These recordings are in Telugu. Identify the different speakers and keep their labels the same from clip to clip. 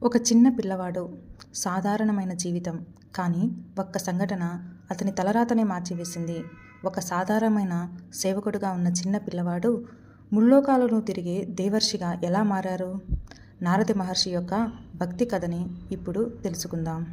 Speaker 1: ఒక చిన్న పిల్లవాడు, సాధారణమైన జీవితం. కానీ ఒక్క సంఘటన అతని తలరాతనే మార్చివేసింది. ఒక సాధారణమైన సేవకుడిగా ఉన్న చిన్న పిల్లవాడు ముల్లోకాలను తిరిగే దేవర్షిగా ఎలా మారారు? నారద మహర్షి యొక్క భక్తి కథని ఇప్పుడు తెలుసుకుందాం.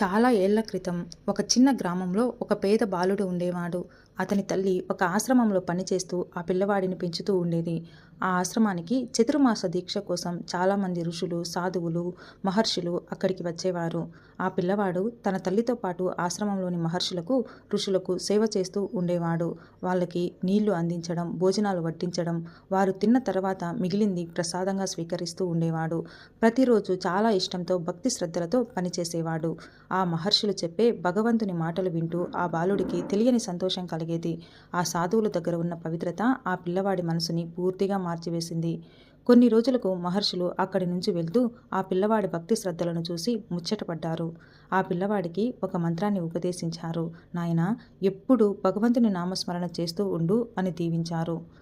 Speaker 1: చాలా ఏళ్ల క్రితం ఒక చిన్న గ్రామంలో ఒక పేద బాలుడు ఉండేవాడు. అతని తల్లి ఒక ఆశ్రమంలో పనిచేస్తూ ఆ పిల్లవాడిని పెంచుతూ ఉండేది. ఆ ఆశ్రమానికి చతుర్మాస దీక్ష కోసం చాలామంది ఋషులు, సాధువులు, మహర్షులు అక్కడికి వచ్చేవారు. ఆ పిల్లవాడు తన తల్లితో పాటు ఆశ్రమంలోని మహర్షులకు, ఋషులకు సేవ చేస్తూ ఉండేవాడు. వాళ్ళకి నీళ్లు అందించడం, భోజనాలు వడ్డించడం, వారు తిన్న తర్వాత మిగిలింది ప్రసాదంగా స్వీకరిస్తూ ఉండేవాడు. ప్రతిరోజు చాలా ఇష్టంతో, భక్తి శ్రద్ధలతో పనిచేసేవాడు. ఆ మహర్షులు చెప్పే భగవంతుని మాటలు వింటూ ఆ బాలుడికి తెలియని సంతోషం కలిగేది. ఆ సాధువుల దగ్గర ఉన్న పవిత్రత ఆ పిల్లవాడి మనసుని పూర్తిగా మార్చివేసింది. కొన్ని రోజులకు మహర్షులు అక్కడి నుంచి వెళ్తూ ఆ పిల్లవాడి భక్తి శ్రద్ధలను చూసి ముచ్చటపడ్డారు. ఆ పిల్లవాడికి ఒక మంత్రాన్ని ఉపదేశించారు. నాయనా, ఎప్పుడూ భగవంతుని నామస్మరణ చేస్తూ ఉండు అని దీవించారు.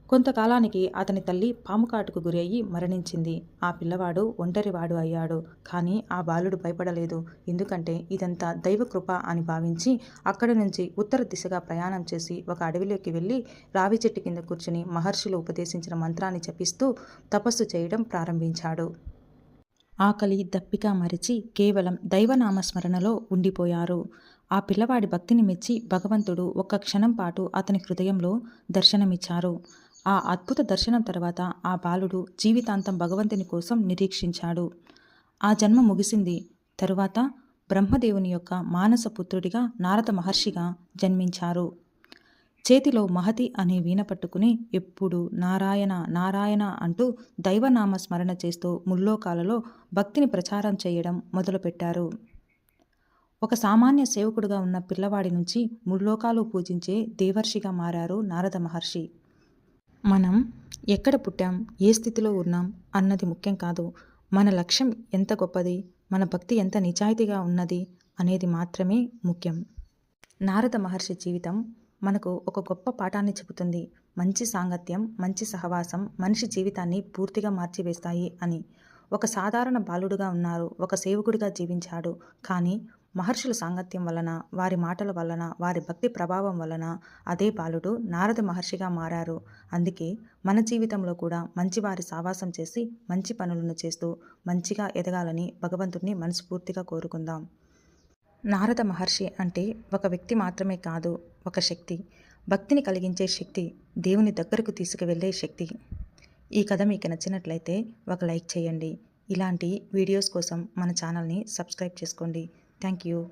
Speaker 1: కొంతకాలానికి అతని తల్లి పాముకాటుకు గురి అయ్యి మరణించింది. ఆ పిల్లవాడు ఒంటరివాడు అయ్యాడు. కానీ ఆ బాలుడు భయపడలేదు. ఎందుకంటే ఇదంతా దైవకృప అని భావించి అక్కడి నుంచి ఉత్తర దిశగా ప్రయాణం చేసి ఒక అడవిలోకి వెళ్ళి రావి చెట్టు కింద కూర్చుని మహర్షులు ఉపదేశించిన మంత్రాన్ని జపిస్తూ తపస్సు చేయడం ప్రారంభించాడు. ఆకలి, దప్పిక మరిచి కేవలం దైవనామస్మరణలో ఉండిపోయారు. ఆ పిల్లవాడి భక్తిని మెచ్చి భగవంతుడు ఒక్క క్షణం పాటు అతని హృదయంలో దర్శనమిచ్చారు. ఆ అద్భుత దర్శనం తర్వాత ఆ బాలుడు జీవితాంతం భగవంతుని కోసం నిరీక్షించాడు. ఆ జన్మ ముగిసింది. తరువాత బ్రహ్మదేవుని యొక్క మానస పుత్రుడిగా నారద మహర్షిగా జన్మించారు. చేతిలో మహతి అనే వీణ పట్టుకుని ఎప్పుడు నారాయణ నారాయణ అంటూ దైవనామ స్మరణ చేస్తూ ముల్లోకాలలో భక్తిని ప్రచారం చేయడం మొదలుపెట్టారు. ఒక సామాన్య సేవకుడుగా ఉన్న పిల్లవాడి నుంచి ముల్లోకాలు పూజించే దేవర్షిగా మారారు నారద మహర్షి. మనం ఎక్కడ పుట్టాం, ఏ స్థితిలో ఉన్నాం అన్నది ముఖ్యం కాదు. మన లక్ష్యం ఎంత గొప్పది, మన భక్తి ఎంత నిజాయితీగా ఉన్నది అనేది మాత్రమే ముఖ్యం. నారద మహర్షి జీవితం మనకు ఒక గొప్ప పాఠాన్ని చెబుతుంది. మంచి సాంగత్యం, మంచి సహవాసం మనిషి జీవితాన్ని పూర్తిగా మార్చివేస్తాయి అని. ఒక సాధారణ బాలుడుగా ఉన్నారు, ఒక సేవకుడిగా జీవించాడు. కానీ మహర్షుల సాంగత్యం వలన, వారి మాటల వలన, వారి భక్తి ప్రభావం వలన అదే బాలుడు నారద మహర్షిగా మారారు. అందుకే మన జీవితంలో కూడా మంచివారి సావాసం చేసి మంచి పనులను చేస్తూ మంచిగా ఎదగాలని భగవంతుడిని మనస్ఫూర్తిగా కోరుకుందాం. నారద మహర్షి అంటే ఒక వ్యక్తి మాత్రమే కాదు, ఒక శక్తి. భక్తిని కలిగించే శక్తి, దేవుని దగ్గరకు తీసుకువెళ్ళే శక్తి. ఈ కథ మీకు నచ్చినట్లయితే ఒక లైక్ చేయండి. ఇలాంటి వీడియోస్ కోసం మన ఛానల్ని సబ్స్క్రైబ్ చేసుకోండి. Thank you.